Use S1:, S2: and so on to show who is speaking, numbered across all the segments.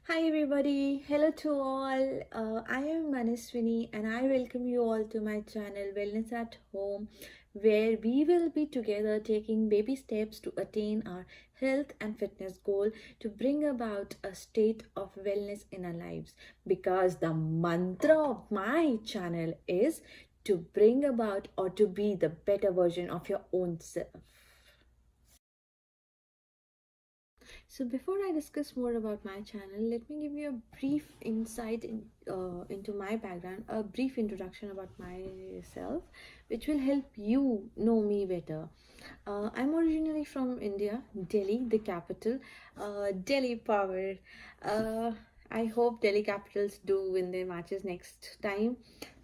S1: Hi everybody, hello to all. I am Manaswini and I welcome you all to my channel Wellness at Home, where we will be together taking baby steps to attain our health and fitness goal to bring about a state of wellness in our lives. Because the mantra of my channel is to bring about or to be the better version of your own self. So before I discuss more about my channel, let me give you a brief insight into my background, a brief introduction about myself, which will help you know me better. I'm originally from India, Delhi, the capital, Delhi power. Uh, I hope Delhi Capitals do win their matches next time.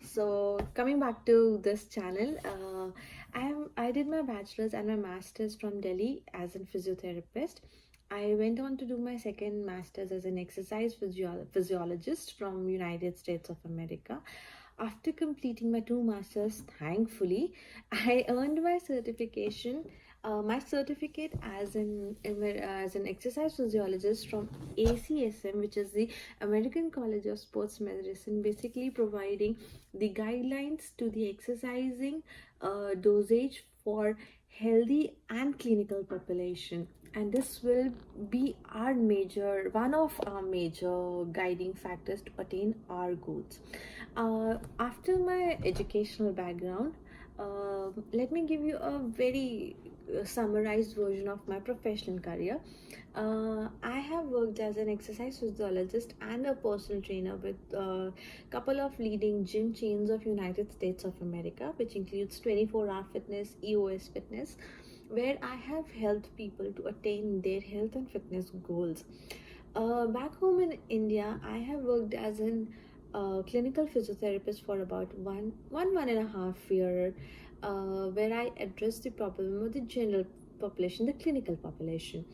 S1: So coming back to this channel, I did my bachelor's and my master's from Delhi as a physiotherapist. I went on to do my second master's as an exercise physiologist from United States of America. After completing my two masters, thankfully, I earned my certification, my certificate as an exercise physiologist from ACSM, which is the American College of Sports Medicine, basically providing the guidelines to the exercising dosage for healthy and clinical population. And this will be one of our major guiding factors to attain our goals. After my educational background, let me give you a very summarized version of my professional career. I have worked as an exercise physiologist and a personal trainer with a couple of leading gym chains of United States of America, which includes 24-hour fitness, EOS fitness, where I have helped people to attain their health and fitness goals. Back home in India, I have worked as an clinical physiotherapist for about one and a half year, where I address the problem of the general population, the clinical population.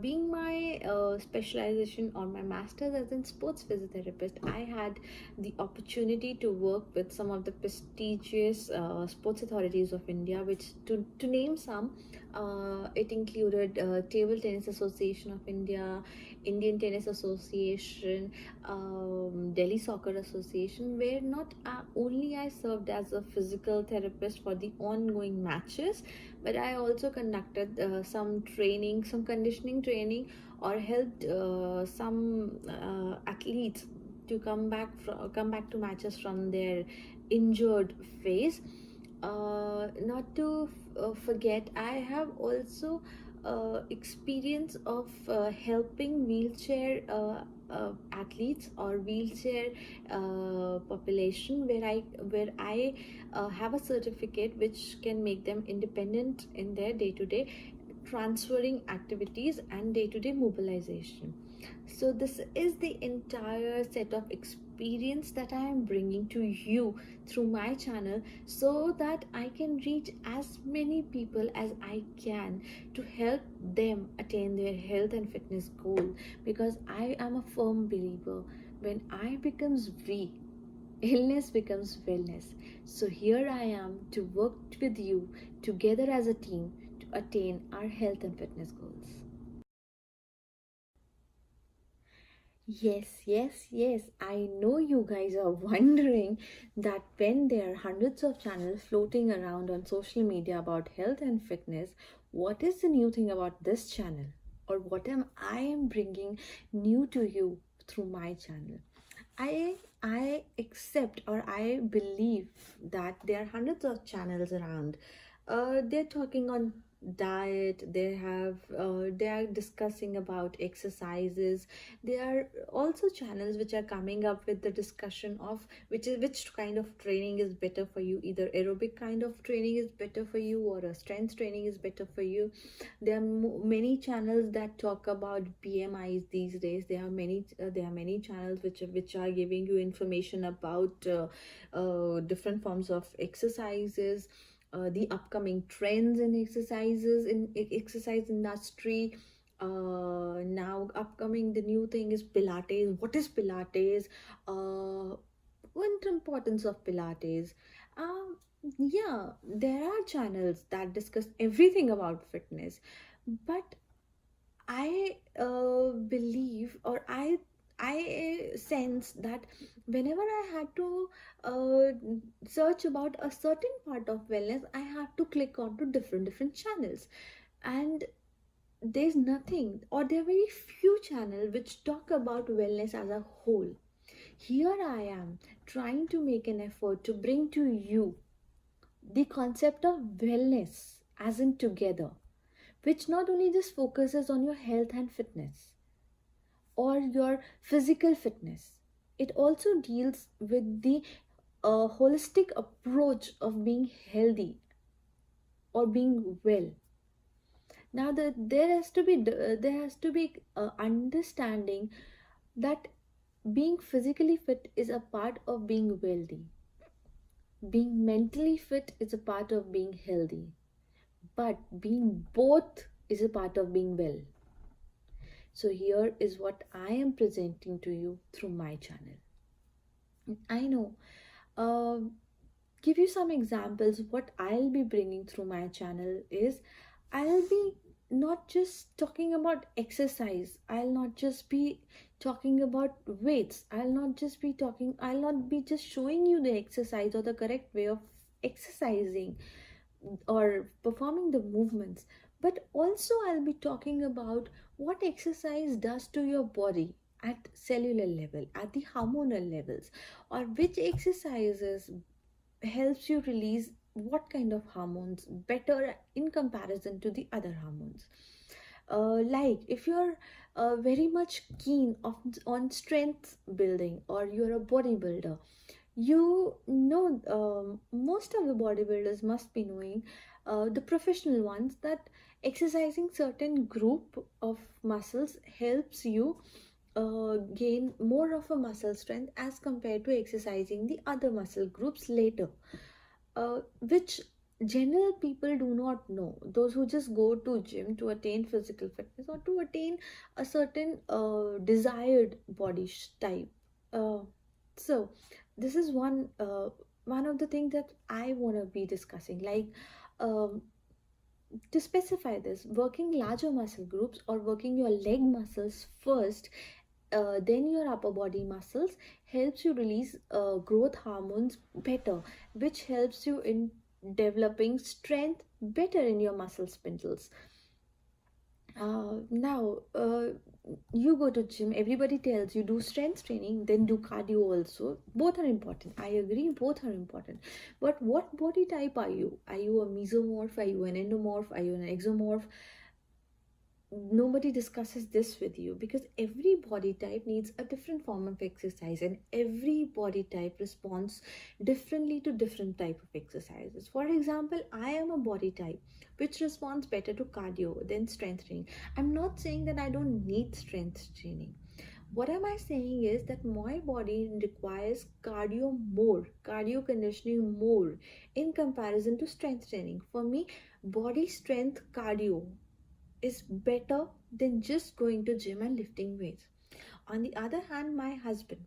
S1: Being my specialization or my master's as in sports physiotherapist, I had the opportunity to work with some of the prestigious sports authorities of India, which to name some, it included Table Tennis Association of India, Indian Tennis Association, Delhi Soccer Association, where not only I served as a physical therapist for the ongoing matches, but I also conducted some training, some conditioning training, or helped some athletes to come back to matches from their injured phase. Not to forget, I have also experience of helping wheelchair athletes or wheelchair population, where I have a certificate which can make them independent in their day-to-day transferring activities and day-to-day mobilization. So this is the entire set of experience that I am bringing to you through my channel, so that I can reach as many people as I can to help them attain their health and fitness goal. Because I am a firm believer, when I becomes weak, illness becomes wellness. So here I am to work with you together as a team to attain our health and fitness goals. Yes. I know you guys are wondering that when there are hundreds of channels floating around on social media about health and fitness, what is the new thing about this channel? Or what am I bringing new to you through my channel? I accept, or I believe that there are hundreds of channels around. They're talking on diet, they are discussing about exercises. There are also channels which are coming up with the discussion of which kind of training is better for you. Either aerobic kind of training is better for you, or a strength training is better for you. There are many channels that talk about BMIs these days. There are many channels which are giving you information about different forms of exercises, the upcoming trends in exercise industry. Now upcoming, the new thing is Pilates. What is Pilates? What importance of Pilates? Yeah, there are channels that discuss everything about fitness, but I believe, or I sense that whenever I had to uh, search about a certain part of wellness, I have to click on to different channels, and there's nothing, or there are very few channels which talk about wellness as a whole. Here I am trying to make an effort to bring to you the concept of wellness as in together, which not only just focuses on your health and fitness or your physical fitness, it also deals with the holistic approach of being healthy or being well. Now, there has to be understanding that being physically fit is a part of being wealthy. Being mentally fit is a part of being healthy. But being both is a part of being well. So here is what I am presenting to you through my channel. I know. Uh, give you some examples. What I'll be bringing through my channel is I'll be not just talking about exercise. I'll not just be talking about weights. I'll not be just showing you the exercise or the correct way of exercising or performing the movements, but also I'll be talking about what exercise does to your body at cellular level, at the hormonal levels, or which exercises helps you release what kind of hormones better in comparison to the other hormones. Like if you're very much keen on strength building, or you're a bodybuilder, you know, most of the bodybuilders must be knowing, the professional ones, that exercising certain group of muscles helps you gain more of a muscle strength as compared to exercising the other muscle groups later, which general people do not know. Those who just go to gym to attain physical fitness or to attain a certain desired body type. So this is one of the things that I want to be discussing, like, um, to specify this, working larger muscle groups or working your leg muscles first, then your upper body muscles, helps you release growth hormones better, which helps you in developing strength better in your muscle spindles. Now, you go to gym, everybody tells you do strength training, then do cardio also. Both are important. I agree, both are important. But what body type are you? Are you a mesomorph? Are you an endomorph? Are you an exomorph? Nobody discusses this with you, because every body type needs a different form of exercise, and every body type responds differently to different type of exercises. For example, I am a body type which responds better to cardio than strength training. I'm not saying that I don't need strength training. What am I saying is that my body requires cardio conditioning more in comparison to strength training. For me, body strength cardio is better than just going to gym and lifting weights. On the other hand, my husband,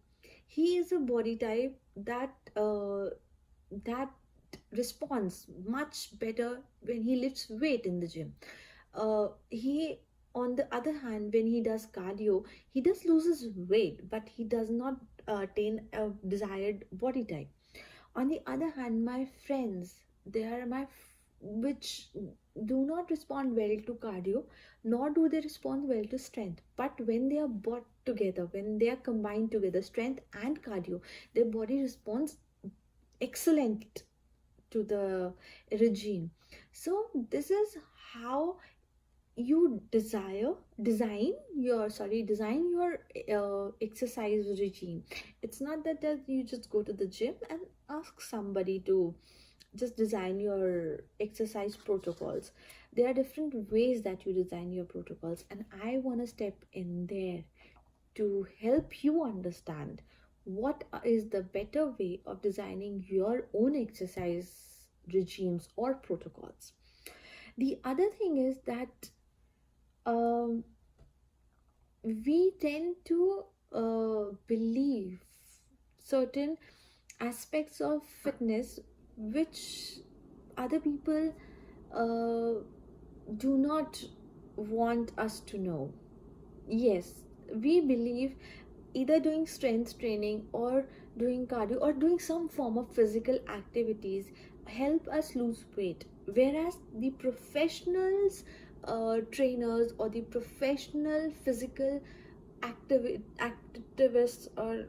S1: he is a body type that responds much better when he lifts weight in the gym. He On the other hand, when he does cardio, he does loses weight, but he does not attain a desired body type. On the other hand, my friends, they are which do not respond well to cardio, nor do they respond well to strength. But when they are brought together, when they are combined together, strength and cardio, their body responds excellent to the regime. So this is how you design your exercise regime. It's not that you just go to the gym and ask somebody to just design your exercise protocols. There are different ways that you design your protocols, and I want to step in there to help you understand what is the better way of designing your own exercise regimes or protocols. The other thing is that um, we tend to believe certain aspects of fitness which other people uh, do not want us to know. Yes, we believe either doing strength training or doing cardio or doing some form of physical activities help us lose weight, whereas the professionals, trainers, or the professional physical activists, or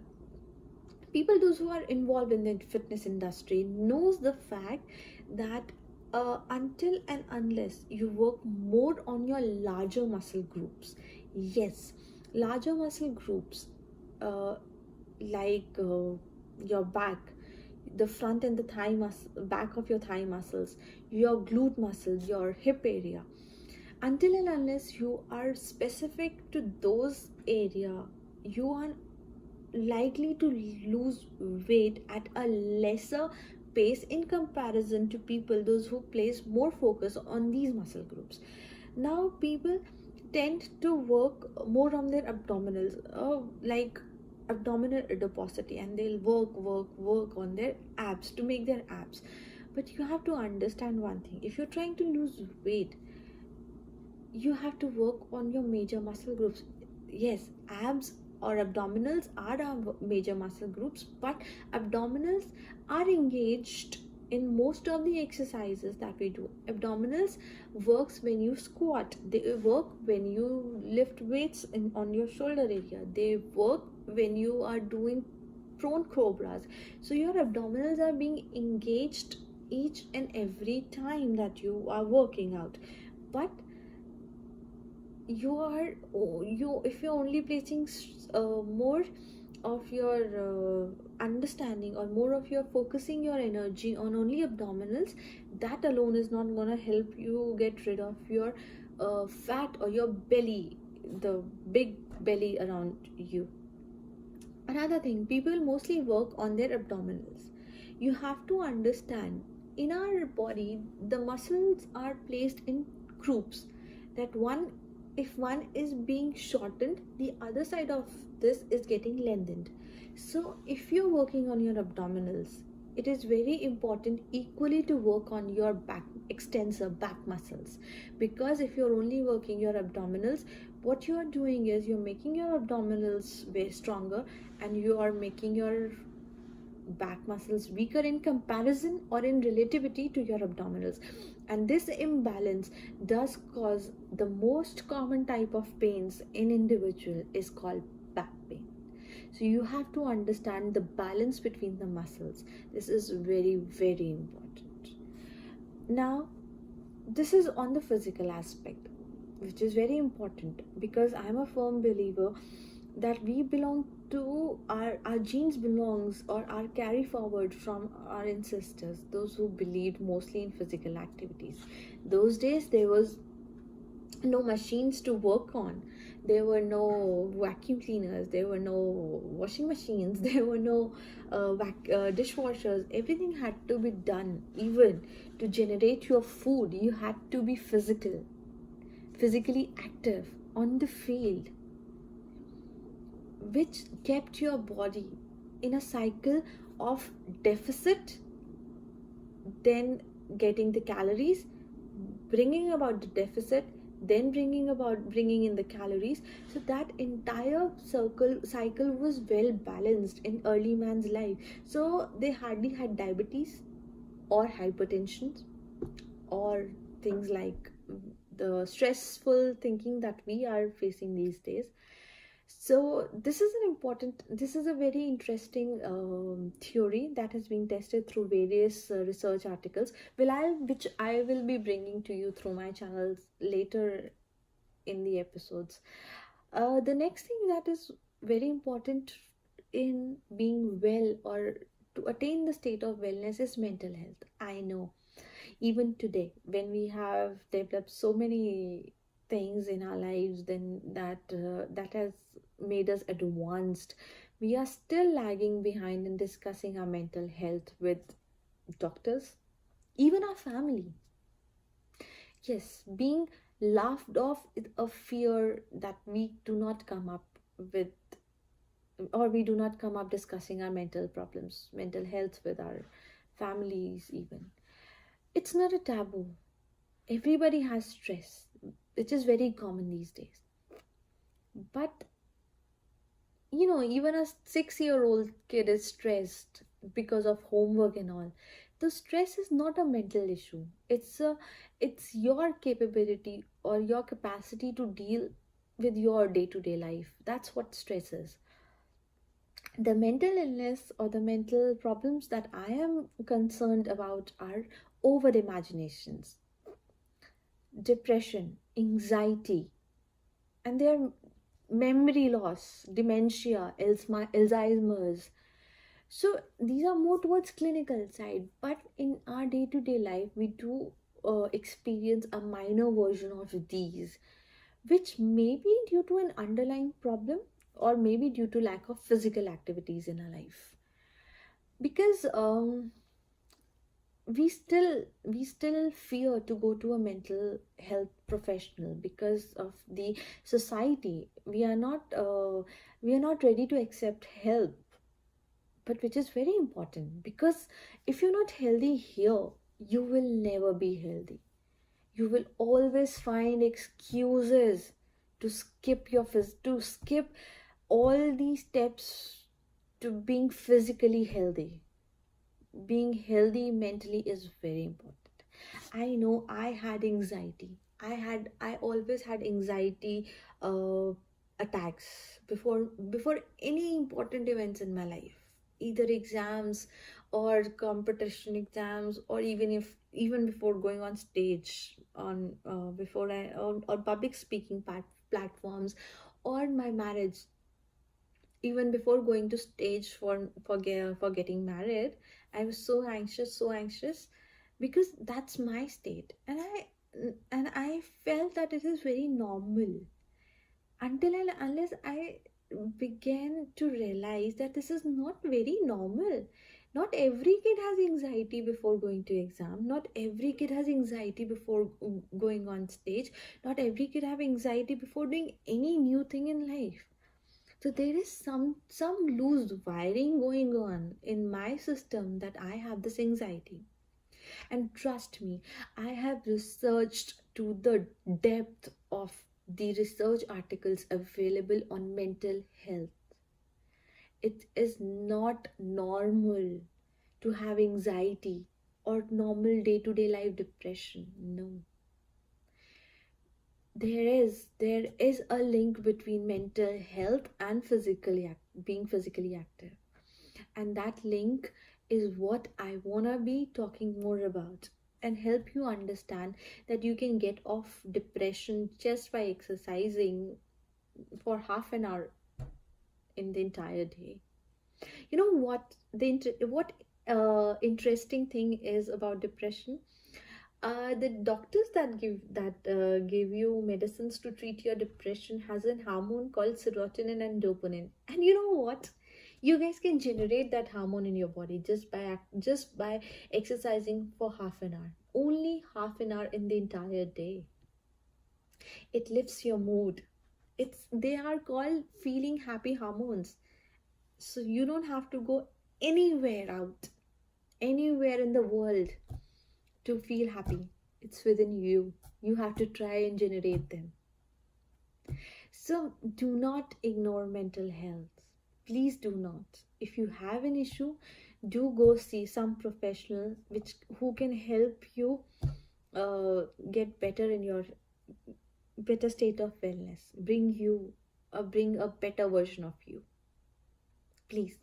S1: people those who are involved in the fitness industry, knows the fact that until and unless you work more on your larger muscle groups, yes, larger muscle groups, uh, like your back, the front and the back of your thigh muscles, your glute muscles, your hip area, until and unless you are specific to those area, you are likely to lose weight at a lesser pace in comparison to people those who place more focus on these muscle groups. Now people tend to work more on their abdominals, like abdominal adiposity, and they'll work on their abs to make their abs. But you have to understand one thing: if you're trying to lose weight, you have to work on your major muscle groups. Yes, abs or abdominals are our major muscle groups, but abdominals are engaged in most of the exercises that we do. Abdominals works when you squat, they work when you lift weights on your shoulder area, they work when you are doing prone cobras. So your abdominals are being engaged each and every time that you are working out. But you if you're only placing more of your understanding, or more of your focusing your energy on only abdominals, that alone is not going to help you get rid of your fat or your belly, the big belly around you. Another thing, people mostly work on their abdominals. You have to understand, in our body the muscles are placed in groups, that one, if one is being shortened, the other side of this is getting lengthened. So if you're working on your abdominals, it is very important equally to work on your back extensor, back muscles, because if you're only working your abdominals, what you are doing is you're making your abdominals way stronger, and you are making your back muscles weaker in comparison or in relativity to your abdominals. And this imbalance does cause the most common type of pains in individual is called back pain. So you have to understand the balance between the muscles. This is very, very important. Now, this is on the physical aspect, which is very important, because I'm a firm believer that we belong to our genes belongs or are carry forward from our ancestors, those who believed mostly in physical activities. Those days there was no machines to work on, there were no vacuum cleaners, there were no washing machines, there were no dishwashers. Everything had to be done. Even to generate your food, you had to be physically active on the field, which kept your body in a cycle of deficit, then getting the calories, bringing about the deficit, then bringing in the calories. So that entire cycle was well balanced in early man's life. So they hardly had diabetes or hypertension or things like the stressful thinking that we are facing these days. So this is a very interesting theory that has been tested through various research articles, which I will be bringing to you through my channels later in the episodes. The next thing that is very important in being well, or to attain the state of wellness, is mental health. I know even today, when we have developed so many things in our lives, then that has made us advanced, we are still lagging behind in discussing our mental health with doctors, even our family. Yes, being laughed off is a fear that we do not come up with, or we do not come up discussing our mental problems, mental health with our families even. It's not a taboo. Everybody has stress, which is very common these days. But Even a 6-year-old kid is stressed because of homework and all. The stress is not a mental issue. It's your capability or your capacity to deal with your day-to-day life. That's what stress is. The mental illness or the mental problems that I am concerned about are over imaginations, depression, anxiety, and their memory loss, dementia, Alzheimer's. So these are more towards clinical side, but in our day-to-day life, we do experience a minor version of these, which may be due to an underlying problem or maybe due to lack of physical activities in our life. Because we still fear to go to a mental health professional because of the society. We are not ready to accept help, but which is very important, because if you're not healthy here, you will never be healthy. You will always find excuses to skip all these steps to being physically healthy. Being healthy mentally is very important. I know I had anxiety. I always had anxiety uh, attacks before any important events in my life, either exams or competition exams, or even before going on stage on before I on public speaking platforms, or my marriage. Even before going to stage for getting married, I was so anxious because that's my state, and I felt that it is very normal until and unless I began to realize that this is not very normal. Not every kid has anxiety before going to exam. Not every kid has anxiety before going on stage. Not every kid have anxiety before doing any new thing in life. So there is some loose wiring going on in my system that I have this anxiety. And trust me, I have researched to the depth of the research articles available on mental health. It is not normal to have anxiety or normal day-to-day life depression. No. There is a link between mental health and being physically active, and that link is what I wanna be talking more about, and help you understand that you can get off depression just by exercising for half an hour in the entire day. You know what interesting thing is about depression? The doctors that give you medicines to treat your depression has a hormone called serotonin and dopamine. And you know what? You guys can generate that hormone in your body just by exercising for half an hour. Only half an hour in the entire day. It lifts your mood. They are called feeling happy hormones. So you don't have to go anywhere in the world to feel happy. It's within you. You have to try and generate them. So do not ignore mental health. Please do not. If you have an issue, do go see some professional who can help you get better in your better state of wellness. Bring a better version of you. Please.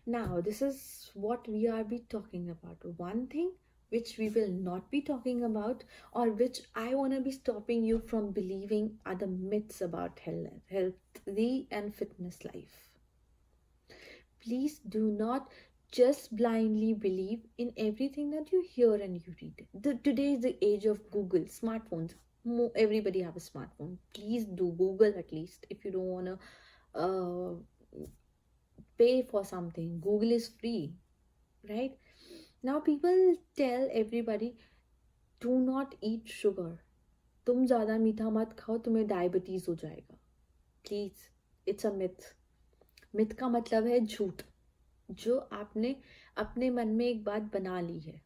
S1: Now, this is what we are be talking about. One thing which we will not be talking about, or which I want to be stopping you from believing, are the myths about healthy and fitness life. Please do not just blindly believe in everything that you hear and you read. Today is the age of Google, smartphones. Everybody have a smartphone. Please do Google at least if you don't want to pay for something. Google is free, right? Now people tell everybody, do not eat sugar. तुम ज़्यादा मीठा मत खाओ, तुम्हें diabetes हो जाएगा. Please, it's a myth. Myth का मतलब है झूठ, जो आपने अपने मन में एक बात बना ली है.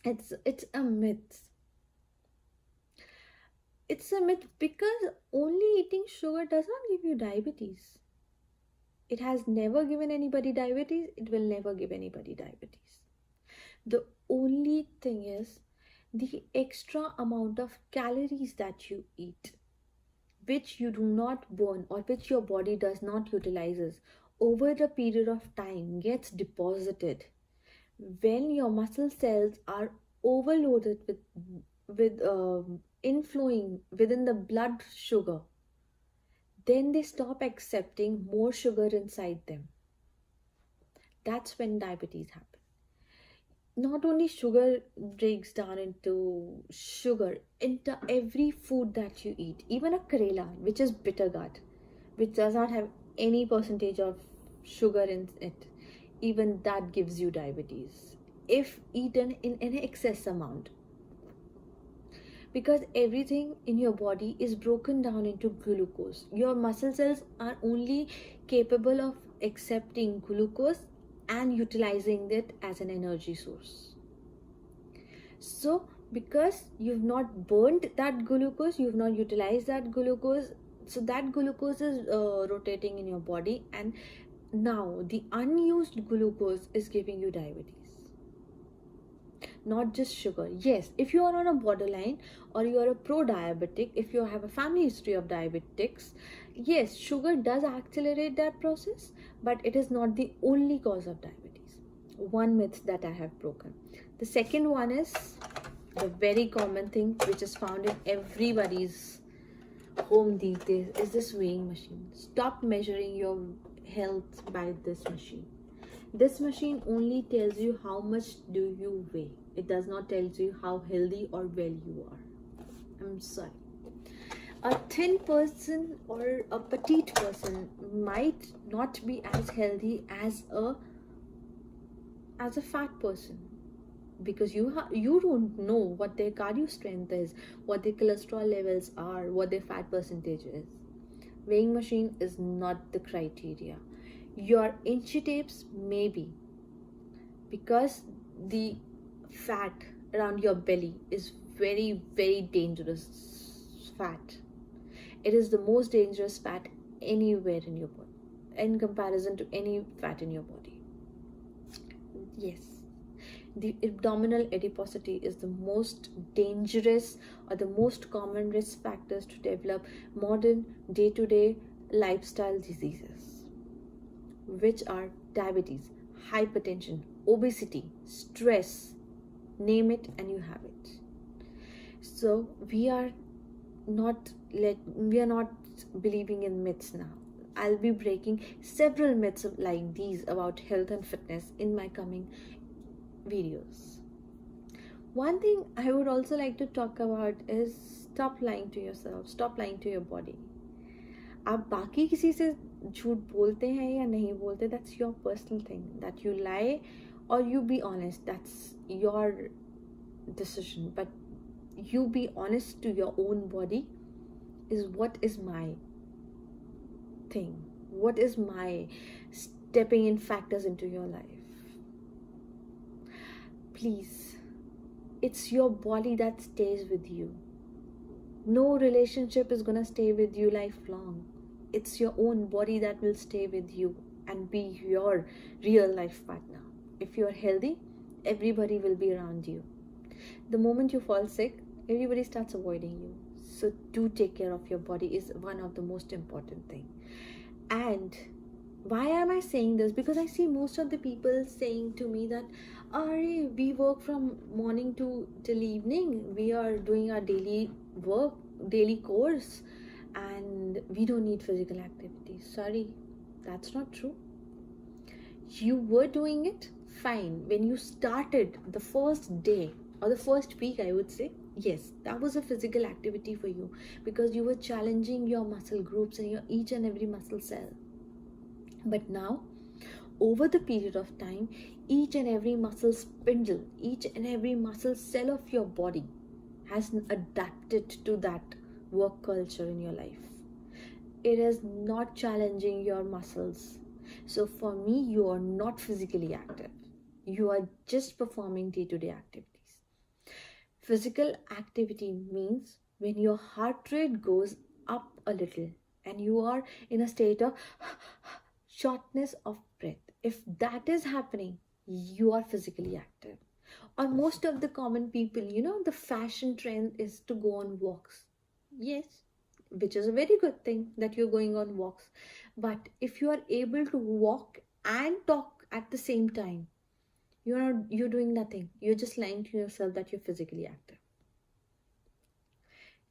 S1: It's a myth. It's a myth because only eating sugar does not give you diabetes. It has never given anybody diabetes, it will never give anybody diabetes. The only thing is the extra amount of calories that you eat, which you do not burn or which your body does not utilizes over the period of time, gets deposited when your muscle cells are overloaded with inflowing within the blood sugar. Then they stop accepting more sugar inside them. That's when diabetes happens. Not only sugar breaks down into sugar into every food that you eat, even a karela, which is bitter gourd, which does not have any percentage of sugar in it, even that gives you diabetes if eaten in an excess amount, because everything in your body is broken down into glucose. Your muscle cells are only capable of accepting glucose and utilizing it as an energy source. So because you've not burned that glucose, you've not utilized that glucose, so that glucose is rotating in your body, and now the unused glucose is giving you diabetes. Not just sugar. Yes, if you are on a borderline or you are a pro-diabetic, if you have a family history of diabetics, yes, sugar does accelerate that process, but it is not the only cause of diabetes. One myth that I have broken. The second one is the very common thing which is found in everybody's home these days is this weighing machine. Stop measuring your health by this machine. This machine only tells you how much do you weigh. It does not tell you how healthy or well you are. I'm sorry. A thin person or a petite person might not be as healthy as a fat person, because you don't know what their cardio strength is, what their cholesterol levels are, what their fat percentage is. Weighing machine is not the criteria. Your inchy tapes maybe, because the fat around your belly is very, very dangerous fat. It is the most dangerous fat anywhere in your body in comparison to any fat in your body. Yes, the abdominal adiposity is the most dangerous or the most common risk factors to develop modern day-to-day lifestyle diseases, which are diabetes, hypertension, obesity, stress, name it and you have it. So we are not believing in myths now. I'll be breaking several myths like these about health and fitness in my coming videos. One thing I would also like to talk about is stop lying to yourself, stop lying to your body. आप बाकी किसी से झूठ बोलते हैं या नहीं बोलते, that's your personal thing. That you lie or you be honest, that's your decision. But you be honest to your own body is what is my thing. What is my stepping in factors into your life? Please, it's your body that stays with you. No relationship is gonna stay with you lifelong. It's your own body that will stay with you and be your real life partner. If you're healthy, everybody will be around you. The moment you fall sick, everybody starts avoiding you. So do take care of your body is one of the most important thing. And why am I saying this? Because I see most of the people saying to me that, Ari, we work from morning till evening. We are doing our daily work, daily course, and we don't need physical activity. Sorry, that's not true. You were doing it fine when you started the first day or the first week, I would say. Yes, that was a physical activity for you because you were challenging your muscle groups and your each and every muscle cell. But now, over the period of time, each and every muscle spindle, each and every muscle cell of your body has adapted to that work culture in your life. It is not challenging your muscles. So for me, you are not physically active. You are just performing day-to-day activities. Physical activity means when your heart rate goes up a little and you are in a state of shortness of breath. If that is happening, you are physically active. Or most of the common people, the fashion trend is to go on walks. Yes, which is a very good thing that you're going on walks. But if you are able to walk and talk at the same time, you're doing nothing. You're just lying to yourself that you're physically active.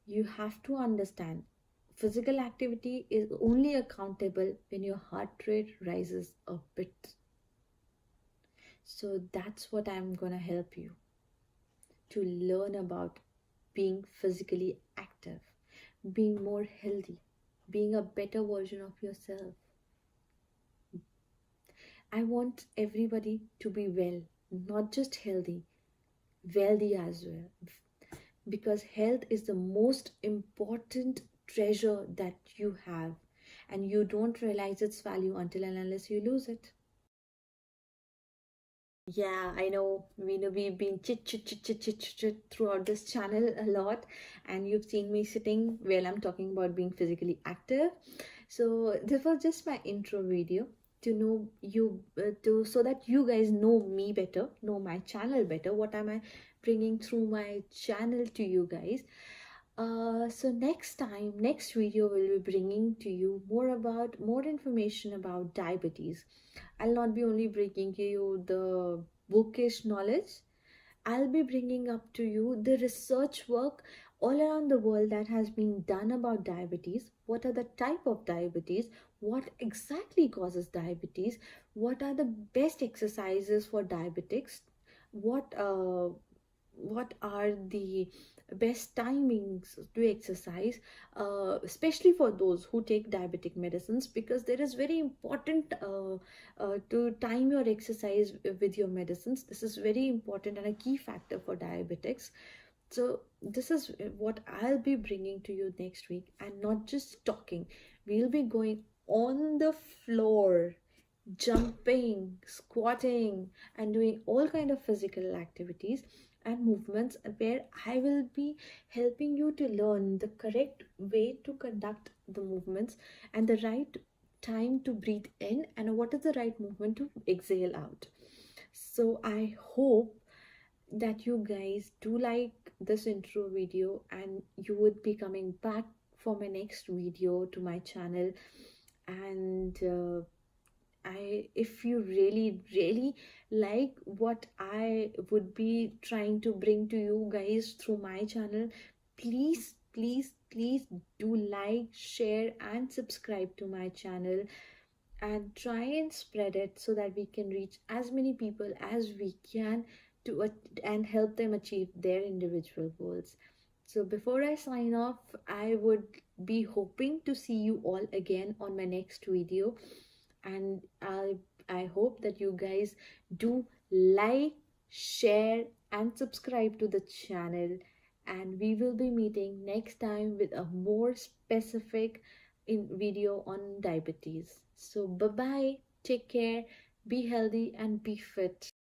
S1: You have to understand, physical activity is only accountable when your heart rate rises a bit. So that's what I'm gonna help you to learn about being physically active, being more healthy, being a better version of yourself. I want everybody to be well, not just healthy, wealthy as well. Because health is the most important treasure that you have, and you don't realize its value until and unless you lose it. Yeah, I know. We know we've been chit throughout this channel a lot, and you've seen me sitting while I'm talking about being physically active. So this was just my intro video to know you, to so that you guys know me better, know my channel better. What am I bringing through my channel to you guys? So next time, next video will be bringing to you more information about diabetes. I'll not be only bringing you the bookish knowledge. I'll be bringing up to you the research work all around the world that has been done about diabetes. What are the type of diabetes? What exactly causes diabetes? What are the best exercises for diabetics? What are the best timings to exercise, especially for those who take diabetic medicines, because there is very important to time your exercise with your medicines. This is very important and a key factor for diabetics. So this is what I'll be bringing to you next week, and not just talking. We'll be going on the floor, jumping, squatting, and doing all kind of physical activities and movements, where I will be helping you to learn the correct way to conduct the movements and the right time to breathe in, and what is the right movement to exhale out. So I hope that you guys do like this intro video, and you would be coming back for my next video to my channel. And if you really like what I would be trying to bring to you guys through my channel, please do like, share, and subscribe to my channel, and try and spread it so that we can reach as many people as we can and help them achieve their individual goals. So before I sign off, I would be hoping to see you all again on my next video, and I hope that you guys do like, share, and subscribe to the channel, and we will be meeting next time with a more specific video on diabetes. So bye bye, take care, be healthy, and be fit.